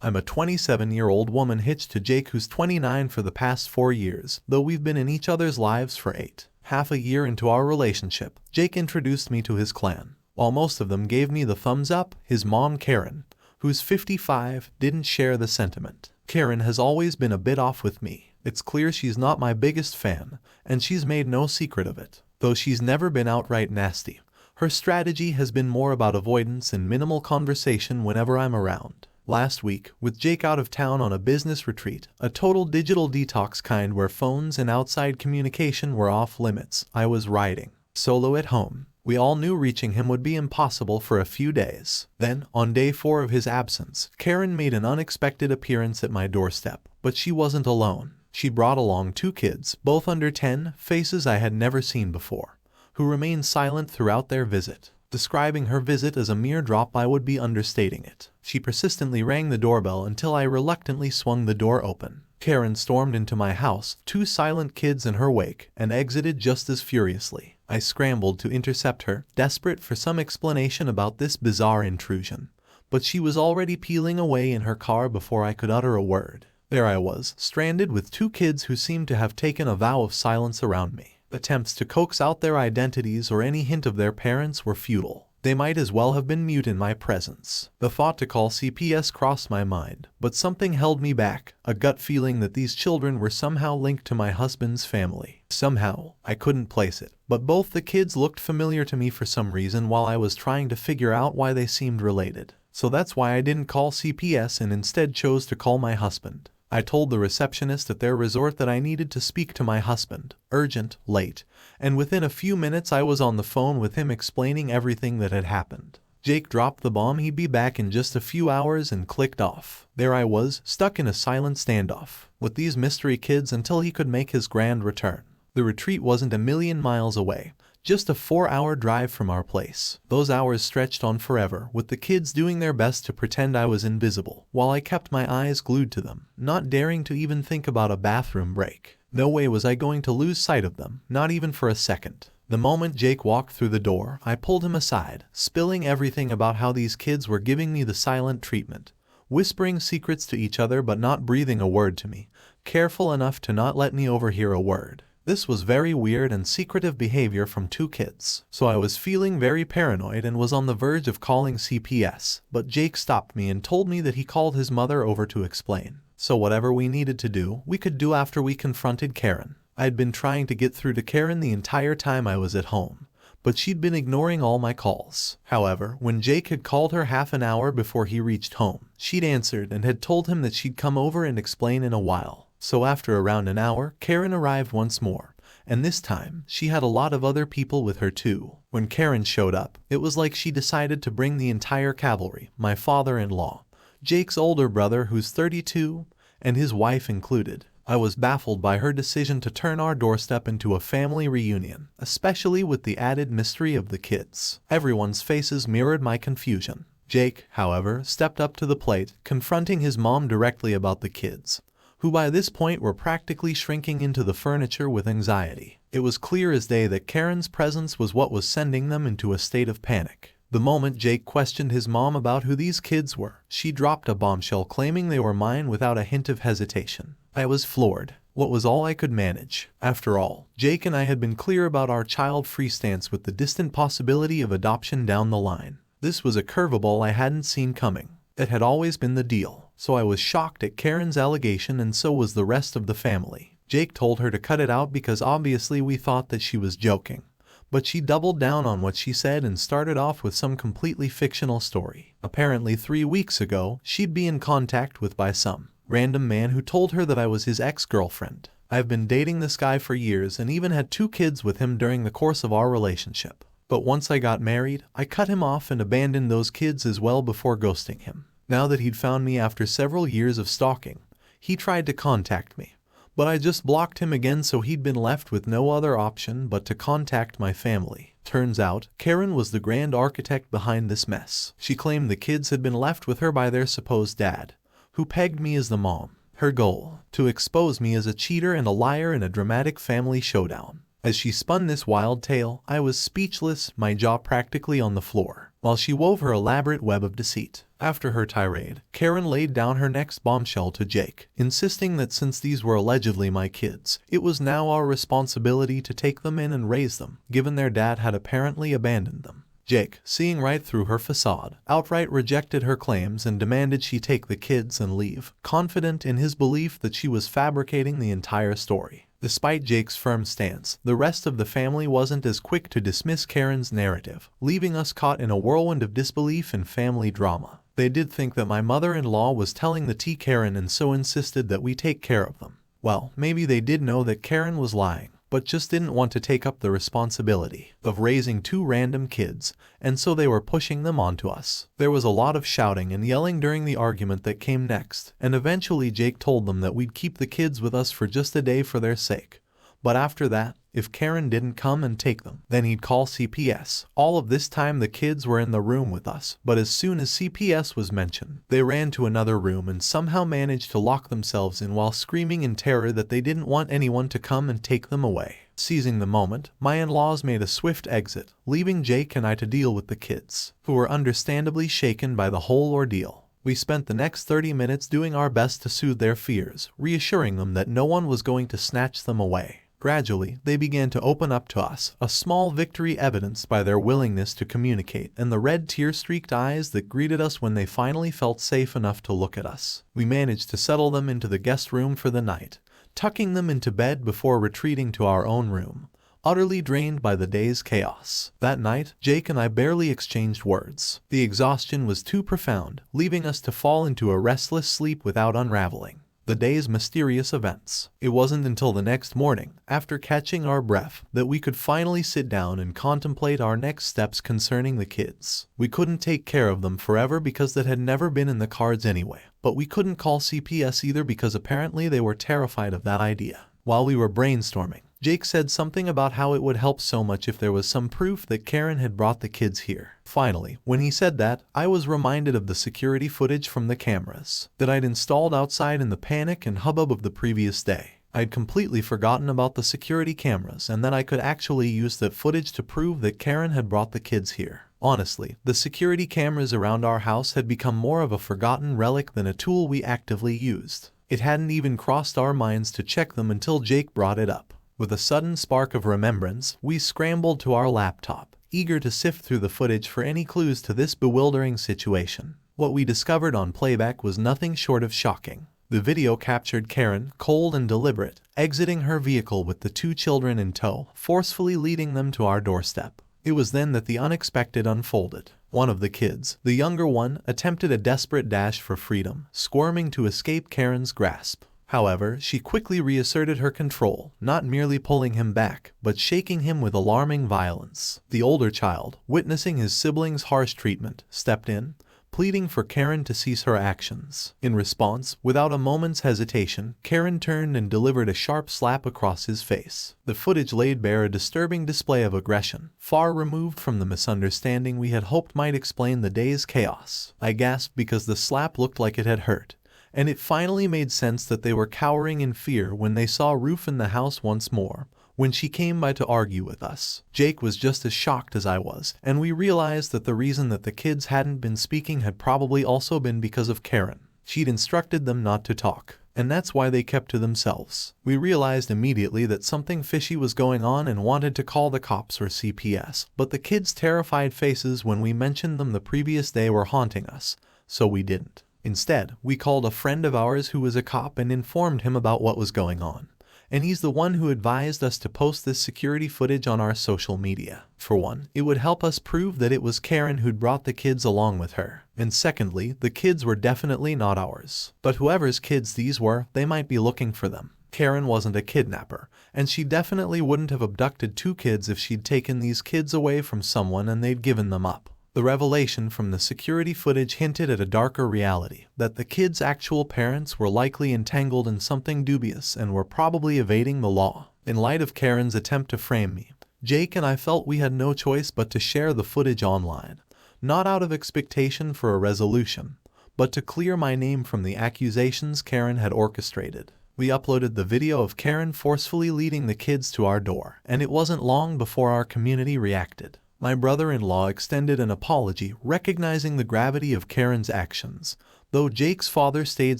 I'm a 27-year-old woman hitched to Jake who's 29 for the past 4 years, though we've been in each other's lives for 8. Half a year into our relationship, Jake introduced me to his clan. While most of them gave me the thumbs up, his mom Karen, who's 55, didn't share the sentiment. Karen has always been a bit off with me. It's clear she's not my biggest fan, and she's made no secret of it. Though she's never been outright nasty, her strategy has been more about avoidance and minimal conversation whenever I'm around. Last week, with Jake out of town on a business retreat, a total digital detox kind where phones and outside communication were off limits, I was riding solo at home. We all knew reaching him would be impossible for a few days. Then, on day 4 of his absence, Karen made an unexpected appearance at my doorstep. But she wasn't alone. She brought along 2 kids, both under 10, faces I had never seen before, who remained silent throughout their visit. Describing her visit as a mere drop-by would be understating it. She persistently rang the doorbell until I reluctantly swung the door open. Karen stormed into my house, 2 silent kids in her wake, and exited just as furiously. I scrambled to intercept her, desperate for some explanation about this bizarre intrusion. But she was already peeling away in her car before I could utter a word. There I was, stranded with 2 kids who seemed to have taken a vow of silence around me. Attempts to coax out their identities or any hint of their parents were futile. They might as well have been mute in my presence. The thought to call CPS crossed my mind, but something held me back, a gut feeling that these children were somehow linked to my husband's family. Somehow, I couldn't place it, but both the kids looked familiar to me for some reason while I was trying to figure out why they seemed related. So that's why I didn't call CPS and instead chose to call my husband. I told the receptionist at their resort that I needed to speak to my husband, urgent, late, and within a few minutes I was on the phone with him explaining everything that had happened. Jake dropped the bomb he'd be back in just a few hours and clicked off. There I was, stuck in a silent standoff with these mystery kids until he could make his grand return. The retreat wasn't a million miles away, just a 4-hour drive from our place. Those hours stretched on forever, with the kids doing their best to pretend I was invisible, while I kept my eyes glued to them, not daring to even think about a bathroom break. No way was I going to lose sight of them, not even for a second. The moment Jake walked through the door, I pulled him aside, spilling everything about how these kids were giving me the silent treatment, whispering secrets to each other but not breathing a word to me, careful enough to not let me overhear a word. This was very weird and secretive behavior from 2 kids, so I was feeling very paranoid and was on the verge of calling CPS, but Jake stopped me and told me that he called his mother over to explain. So whatever we needed to do, we could do after we confronted Karen. I had been trying to get through to Karen the entire time I was at home, but she'd been ignoring all my calls. However, when Jake had called her half an hour before he reached home, she'd answered and had told him that she'd come over and explain in a while. So after around an hour, Karen arrived once more, and this time, she had a lot of other people with her too. When Karen showed up, it was like she decided to bring the entire cavalry, my father-in-law, Jake's older brother who's 32, and his wife included. I was baffled by her decision to turn our doorstep into a family reunion, especially with the added mystery of the kids. Everyone's faces mirrored my confusion. Jake, however, stepped up to the plate, confronting his mom directly about the kids, who by this point were practically shrinking into the furniture with anxiety. It was clear as day that Karen's presence was what was sending them into a state of panic. The moment Jake questioned his mom about who these kids were, she dropped a bombshell claiming they were mine without a hint of hesitation. I was floored. What was all I could manage? After all, Jake and I had been clear about our child-free stance with the distant possibility of adoption down the line. This was a curveball I hadn't seen coming. It had always been the deal, so I was shocked at Karen's allegation and so was the rest of the family. Jake told her to cut it out because obviously we thought that she was joking. But she doubled down on what she said and started off with some completely fictional story. Apparently 3 weeks ago, she'd be in contact with by some random man who told her that I was his ex-girlfriend. I've been dating this guy for years and even had 2 kids with him during the course of our relationship. But once I got married, I cut him off and abandoned those kids as well before ghosting him. Now that he'd found me after several years of stalking, he tried to contact me. But I just blocked him again, so he'd been left with no other option but to contact my family. Turns out, Karen was the grand architect behind this mess. She claimed the kids had been left with her by their supposed dad, who pegged me as the mom. Her goal, to expose me as a cheater and a liar in a dramatic family showdown. As she spun this wild tale, I was speechless, my jaw practically on the floor. while she wove her elaborate web of deceit. After her tirade, Karen laid down her next bombshell to Jake, insisting that since these were allegedly my kids, it was now our responsibility to take them in and raise them, given their dad had apparently abandoned them. Jake, seeing right through her facade, outright rejected her claims and demanded she take the kids and leave, confident in his belief that she was fabricating the entire story. Despite Jake's firm stance, the rest of the family wasn't as quick to dismiss Karen's narrative, leaving us caught in a whirlwind of disbelief and family drama. They did think that my mother-in-law was telling the tea Karen and so insisted that we take care of them. Well, maybe they did know that Karen was lying, but just didn't want to take up the responsibility of raising two random kids, and so they were pushing them onto us. There was a lot of shouting and yelling during the argument that came next, and eventually Jake told them that we'd keep the kids with us for just a day for their sake. But after that, if Karen didn't come and take them, then he'd call CPS. All of this time the kids were in the room with us, but as soon as CPS was mentioned, they ran to another room and somehow managed to lock themselves in while screaming in terror that they didn't want anyone to come and take them away. Seizing the moment, my in-laws made a swift exit, leaving Jake and I to deal with the kids, who were understandably shaken by the whole ordeal. We spent the next 30 minutes doing our best to soothe their fears, reassuring them that no one was going to snatch them away. Gradually, they began to open up to us, a small victory evidenced by their willingness to communicate and the red tear-streaked eyes that greeted us when they finally felt safe enough to look at us. We managed to settle them into the guest room for the night, tucking them into bed before retreating to our own room, utterly drained by the day's chaos. That night, Jake and I barely exchanged words. The exhaustion was too profound, leaving us to fall into a restless sleep without unraveling the day's mysterious events. It wasn't until the next morning, after catching our breath, that we could finally sit down and contemplate our next steps concerning the kids. We couldn't take care of them forever because that had never been in the cards anyway, but we couldn't call CPS either because apparently they were terrified of that idea. While we were brainstorming, Jake said something about how it would help so much if there was some proof that Karen had brought the kids here. Finally, when he said that, I was reminded of the security footage from the cameras that I'd installed outside in the panic and hubbub of the previous day. I'd completely forgotten about the security cameras and that I could actually use that footage to prove that Karen had brought the kids here. Honestly, the security cameras around our house had become more of a forgotten relic than a tool we actively used. It hadn't even crossed our minds to check them until Jake brought it up. With a sudden spark of remembrance, we scrambled to our laptop, eager to sift through the footage for any clues to this bewildering situation. What we discovered on playback was nothing short of shocking. The video captured Karen, cold and deliberate, exiting her vehicle with the two children in tow, forcefully leading them to our doorstep. It was then that the unexpected unfolded. One of the kids, the younger one, attempted a desperate dash for freedom, squirming to escape Karen's grasp. However, she quickly reasserted her control, not merely pulling him back, but shaking him with alarming violence. The older child, witnessing his siblings' harsh treatment, stepped in, pleading for Karen to cease her actions. In response, without a moment's hesitation, Karen turned and delivered a sharp slap across his face. The footage laid bare a disturbing display of aggression, far removed from the misunderstanding we had hoped might explain the day's chaos. I gasped because the slap looked like it had hurt, and it finally made sense that they were cowering in fear when they saw Ruth in the house once more, when she came by to argue with us. Jake was just as shocked as I was, and we realized that the reason that the kids hadn't been speaking had probably also been because of Karen. She'd instructed them not to talk, and that's why they kept to themselves. We realized immediately that something fishy was going on and wanted to call the cops or CPS, but the kids' terrified faces when we mentioned them the previous day were haunting us, so we didn't. Instead, we called a friend of ours who was a cop and informed him about what was going on. And he's the one who advised us to post this security footage on our social media. For one, it would help us prove that it was Karen who'd brought the kids along with her. And secondly, the kids were definitely not ours. But whoever's kids these were, they might be looking for them. Karen wasn't a kidnapper, and she definitely wouldn't have abducted two kids if she'd taken these kids away from someone and they'd given them up. The revelation from the security footage hinted at a darker reality, that the kids' actual parents were likely entangled in something dubious and were probably evading the law. In light of Karen's attempt to frame me, Jake and I felt we had no choice but to share the footage online, not out of expectation for a resolution, but to clear my name from the accusations Karen had orchestrated. We uploaded the video of Karen forcefully leading the kids to our door, and it wasn't long before our community reacted. My brother-in-law extended an apology, recognizing the gravity of Karen's actions, though Jake's father stayed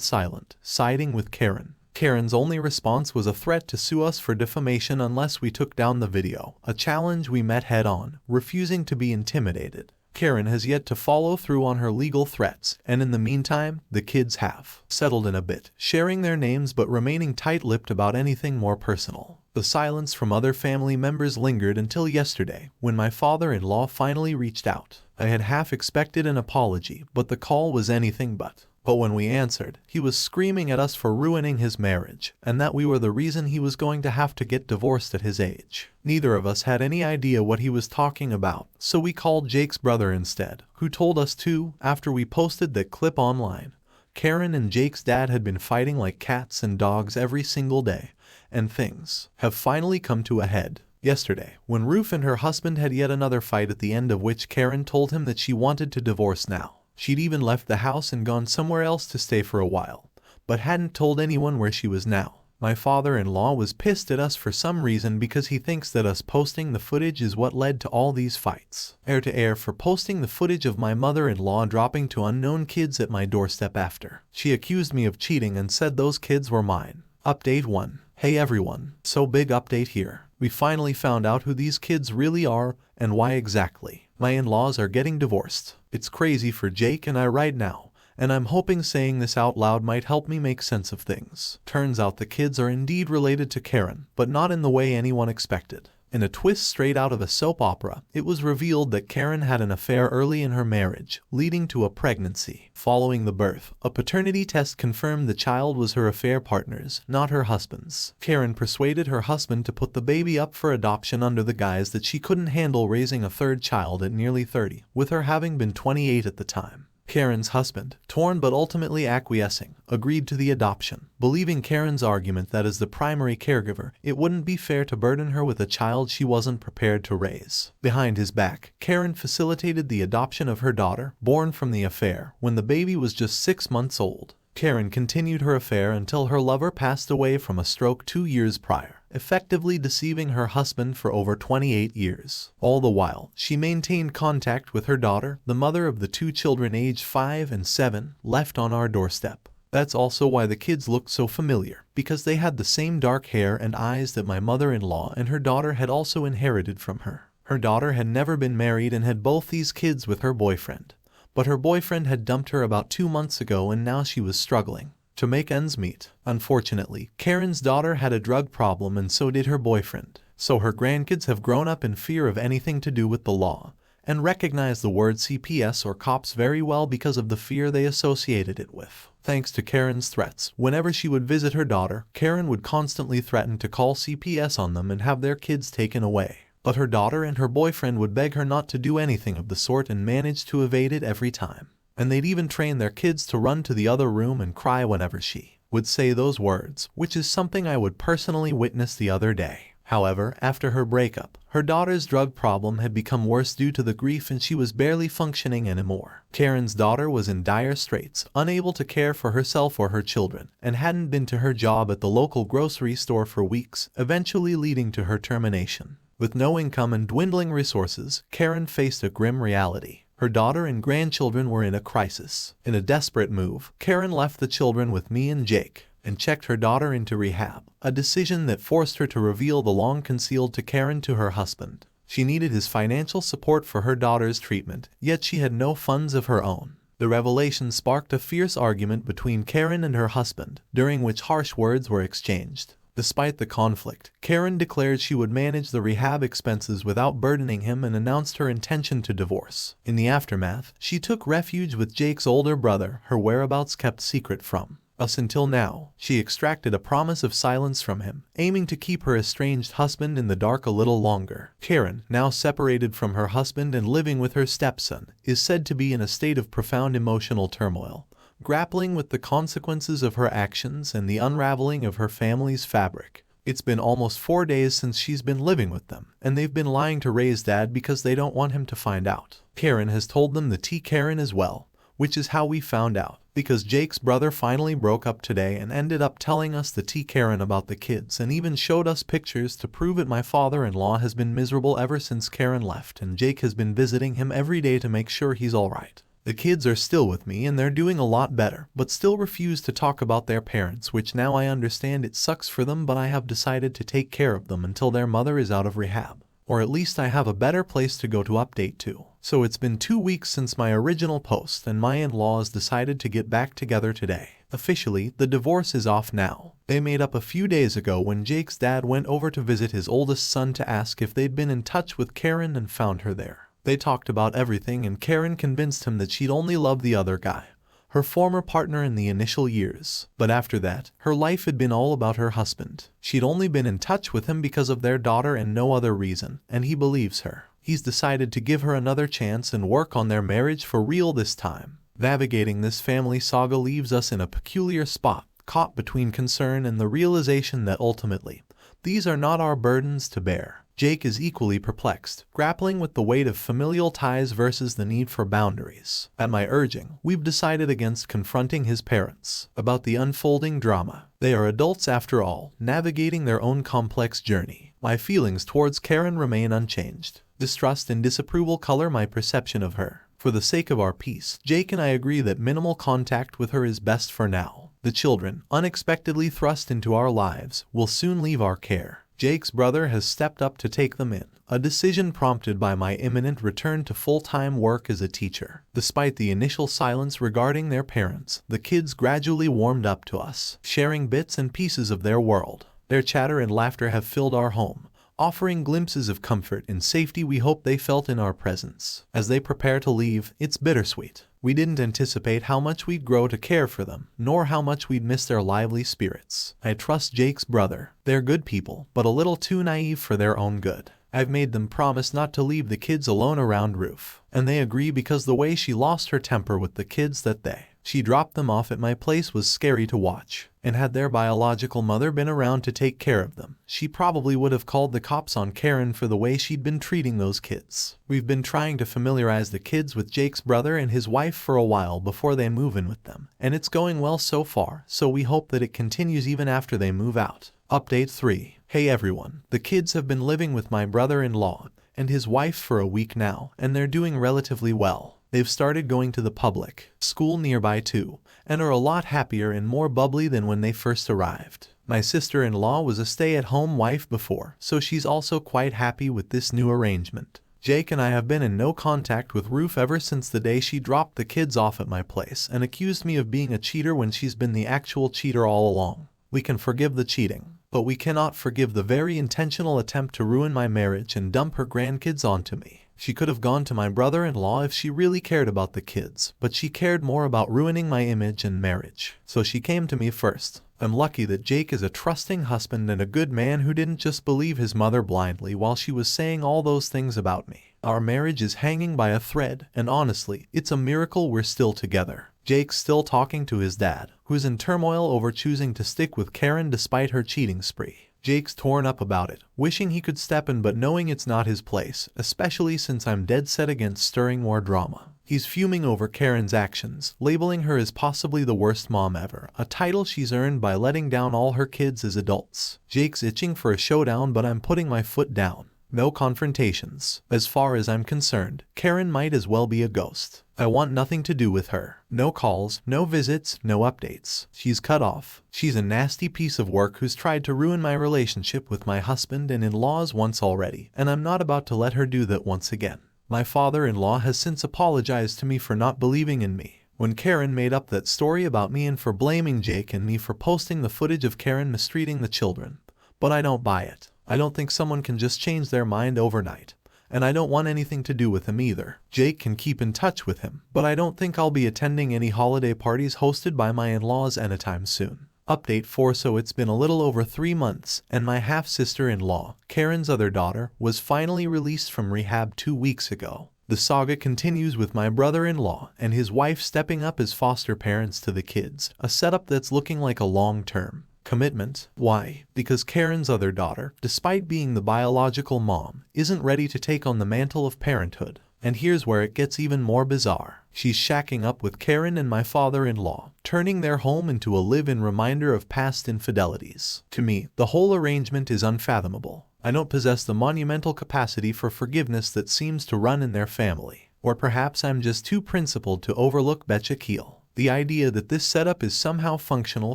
silent, siding with Karen. Karen's only response was a threat to sue us for defamation unless we took down the video, a challenge we met head-on, refusing to be intimidated. Karen has yet to follow through on her legal threats, and in the meantime, the kids have settled in a bit, sharing their names but remaining tight-lipped about anything more personal. The silence from other family members lingered until yesterday, when my father-in-law finally reached out. I had half expected an apology, but the call was anything but. But when we answered, he was screaming at us for ruining his marriage, and that we were the reason he was going to have to get divorced at his age. Neither of us had any idea what he was talking about, so we called Jake's brother instead, who told us to, after we posted that clip online. Karen and Jake's dad had been fighting like cats and dogs every single day, and things have finally come to a head. Yesterday, when Ruth and her husband had yet another fight, at the end of which Karen told him that she wanted to divorce now. She'd even left the house and gone somewhere else to stay for a while, but hadn't told anyone where she was now. My father-in-law was pissed at us for some reason because he thinks that us posting the footage is what led to all these fights. Air to air for posting the footage of my mother-in-law dropping to unknown kids at my doorstep after she accused me of cheating and said those kids were mine. Update 1. Hey everyone, so big update here. We finally found out who these kids really are and why exactly. My in-laws are getting divorced. It's crazy for Jake and I right now, and I'm hoping saying this out loud might help me make sense of things. Turns out the kids are indeed related to Karen, but not in the way anyone expected. In a twist straight out of a soap opera, it was revealed that Karen had an affair early in her marriage, leading to a pregnancy. Following the birth, a paternity test confirmed the child was her affair partner's, not her husband's. Karen persuaded her husband to put the baby up for adoption under the guise that she couldn't handle raising a third child at nearly 30, with her having been 28 at the time. Karen's husband, torn but ultimately acquiescing, agreed to the adoption, believing Karen's argument that as the primary caregiver, it wouldn't be fair to burden her with a child she wasn't prepared to raise. Behind his back, Karen facilitated the adoption of her daughter, born from the affair, when the baby was just 6 months old. Karen continued her affair until her lover passed away from a stroke 2 years prior, effectively deceiving her husband for over 28 years. All the while, she maintained contact with her daughter, the mother of the 2 children aged 5 and 7, left on our doorstep. That's also why the kids looked so familiar, because they had the same dark hair and eyes that my mother-in-law and her daughter had also inherited from her. Her daughter had never been married and had both these kids with her boyfriend. But her boyfriend had dumped her about 2 months ago and now she was struggling to make ends meet. Unfortunately, Karen's daughter had a drug problem and so did her boyfriend. So her grandkids have grown up in fear of anything to do with the law, and recognize the word CPS or cops very well because of the fear they associated it with. Thanks to Karen's threats, whenever she would visit her daughter, Karen would constantly threaten to call CPS on them and have their kids taken away. But her daughter and her boyfriend would beg her not to do anything of the sort and managed to evade it every time. And they'd even train their kids to run to the other room and cry whenever she would say those words, which is something I would personally witness the other day. However, after her breakup, her daughter's drug problem had become worse due to the grief and she was barely functioning anymore. Karen's daughter was in dire straits, unable to care for herself or her children, and hadn't been to her job at the local grocery store for weeks, eventually leading to her termination. With no income and dwindling resources, Karen faced a grim reality. Her daughter and grandchildren were in a crisis. In a desperate move, Karen left the children with me and Jake, and checked her daughter into rehab, a decision that forced her to reveal the long-concealed to Karen to her husband. She needed his financial support for her daughter's treatment, yet she had no funds of her own. The revelation sparked a fierce argument between Karen and her husband, during which harsh words were exchanged. Despite the conflict, Karen declared she would manage the rehab expenses without burdening him and announced her intention to divorce. In the aftermath, she took refuge with Jake's older brother, her whereabouts kept secret from us until now. She extracted a promise of silence from him, aiming to keep her estranged husband in the dark a little longer. Karen, now separated from her husband and living with her stepson, is said to be in a state of profound emotional turmoil, grappling with the consequences of her actions and the unraveling of her family's fabric. It's been almost 4 days since she's been living with them, and they've been lying to Ray's dad because they don't want him to find out. Karen has told them the tea Karen as well, which is how we found out. because Jake's brother finally broke up today and ended up telling us the tea Karen about the kids and even showed us pictures to prove it. My father-in-law has been miserable ever since Karen left, and Jake has been visiting him every day to make sure he's alright. The kids are still with me and they're doing a lot better, but still refuse to talk about their parents, which now I understand it sucks for them, but I have decided to take care of them until their mother is out of rehab. Or at least I have a better place to go to update to. So it's been 2 weeks since my original post, and my in-laws decided to get back together today. Officially, the divorce is off now. They made up a few days ago when Jake's dad went over to visit his oldest son to ask if they'd been in touch with Karen and found her there. They talked about everything and Karen convinced him that she'd only loved the other guy, her former partner in the initial years. But after that, her life had been all about her husband. She'd only been in touch with him because of their daughter and no other reason, and he believes her. He's decided to give her another chance and work on their marriage for real this time. Navigating this family saga leaves us in a peculiar spot, caught between concern and the realization that ultimately, these are not our burdens to bear. Jake is equally perplexed, grappling with the weight of familial ties versus the need for boundaries. At my urging, we've decided against confronting his parents about the unfolding drama. They are adults after all, navigating their own complex journey. My feelings towards Karen remain unchanged. Distrust and disapproval color my perception of her. For the sake of our peace, Jake and I agree that minimal contact with her is best for now. The children, unexpectedly thrust into our lives, will soon leave our care. Jake's brother has stepped up to take them in, a decision prompted by my imminent return to full-time work as a teacher. Despite the initial silence regarding their parents, the kids gradually warmed up to us, sharing bits and pieces of their world. Their chatter and laughter have filled our home, offering glimpses of comfort and safety we hope they felt in our presence. As they prepare to leave, it's bittersweet. We didn't anticipate how much we'd grow to care for them, nor how much we'd miss their lively spirits. I trust Jake's brother. They're good people, but a little too naive for their own good. I've made them promise not to leave the kids alone around Ruth, and they agree because the way she lost her temper with the kids that day. She dropped them off at my place was scary to watch, and had their biological mother been around to take care of them, she probably would have called the cops on Karen for the way she'd been treating those kids. We've been trying to familiarize the kids with Jake's brother and his wife for a while before they move in with them, and it's going well so far, so we hope that it continues even after they move out. Update 3. Hey everyone, the kids have been living with my brother-in-law and his wife for a week now, and they're doing relatively well. They've started going to the public school nearby too, and are a lot happier and more bubbly than when they first arrived. My sister-in-law was a stay-at-home wife before, so she's also quite happy with this new arrangement. Jake and I have been in no contact with Ruth ever since the day she dropped the kids off at my place and accused me of being a cheater when she's been the actual cheater all along. We can forgive the cheating, but we cannot forgive the very intentional attempt to ruin my marriage and dump her grandkids onto me. She could have gone to my brother-in-law if she really cared about the kids, but she cared more about ruining my image and marriage. So she came to me first. I'm lucky that Jake is a trusting husband and a good man who didn't just believe his mother blindly while she was saying all those things about me. Our marriage is hanging by a thread, and honestly, it's a miracle we're still together. Jake's still talking to his dad, who's in turmoil over choosing to stick with Karen despite her cheating spree. Jake's torn up about it, wishing he could step in but knowing it's not his place, especially since I'm dead set against stirring more drama. He's fuming over Karen's actions, labeling her as possibly the worst mom ever, a title she's earned by letting down all her kids as adults. Jake's itching for a showdown, but I'm putting my foot down. No confrontations. As far as I'm concerned, Karen might as well be a ghost. I want nothing to do with her. No calls, no visits, no updates. She's cut off. She's a nasty piece of work who's tried to ruin my relationship with my husband and in-laws once already, and I'm not about to let her do that once again. My father-in-law has since apologized to me for not believing in me when Karen made up that story about me and for blaming Jake and me for posting the footage of Karen mistreating the children. But I don't buy it. I don't think someone can just change their mind overnight, and I don't want anything to do with him either. Jake can keep in touch with him, but I don't think I'll be attending any holiday parties hosted by my in-laws anytime soon. Update 4. So it's been a little over 3 months, and my half-sister-in-law, Karen's other daughter, was finally released from rehab 2 weeks ago. The saga continues with my brother-in-law and his wife stepping up as foster parents to the kids, a setup that's looking like a long-term commitment. Why? Because Karen's other daughter, despite being the biological mom, isn't ready to take on the mantle of parenthood. And here's where it gets even more bizarre. She's shacking up with Karen and my father-in-law, turning their home into a live-in reminder of past infidelities. To me, the whole arrangement is unfathomable. I don't possess the monumental capacity for forgiveness that seems to run in their family. Or perhaps I'm just too principled to overlook Betcha Keel. The idea that this setup is somehow functional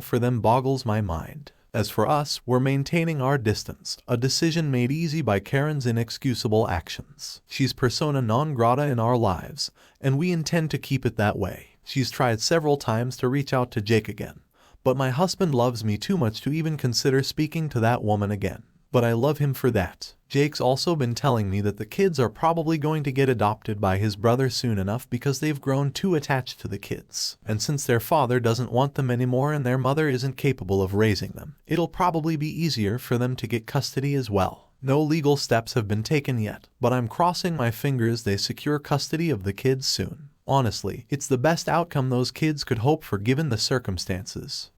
for them boggles my mind. As for us, we're maintaining our distance, a decision made easy by Karen's inexcusable actions. She's persona non grata in our lives, and we intend to keep it that way. She's tried several times to reach out to Jake again, but my husband loves me too much to even consider speaking to that woman again. But I love him for that. Jake's also been telling me that the kids are probably going to get adopted by his brother soon enough because they've grown too attached to the kids. And since their father doesn't want them anymore and their mother isn't capable of raising them, it'll probably be easier for them to get custody as well. No legal steps have been taken yet, but I'm crossing my fingers they secure custody of the kids soon. Honestly, it's the best outcome those kids could hope for given the circumstances.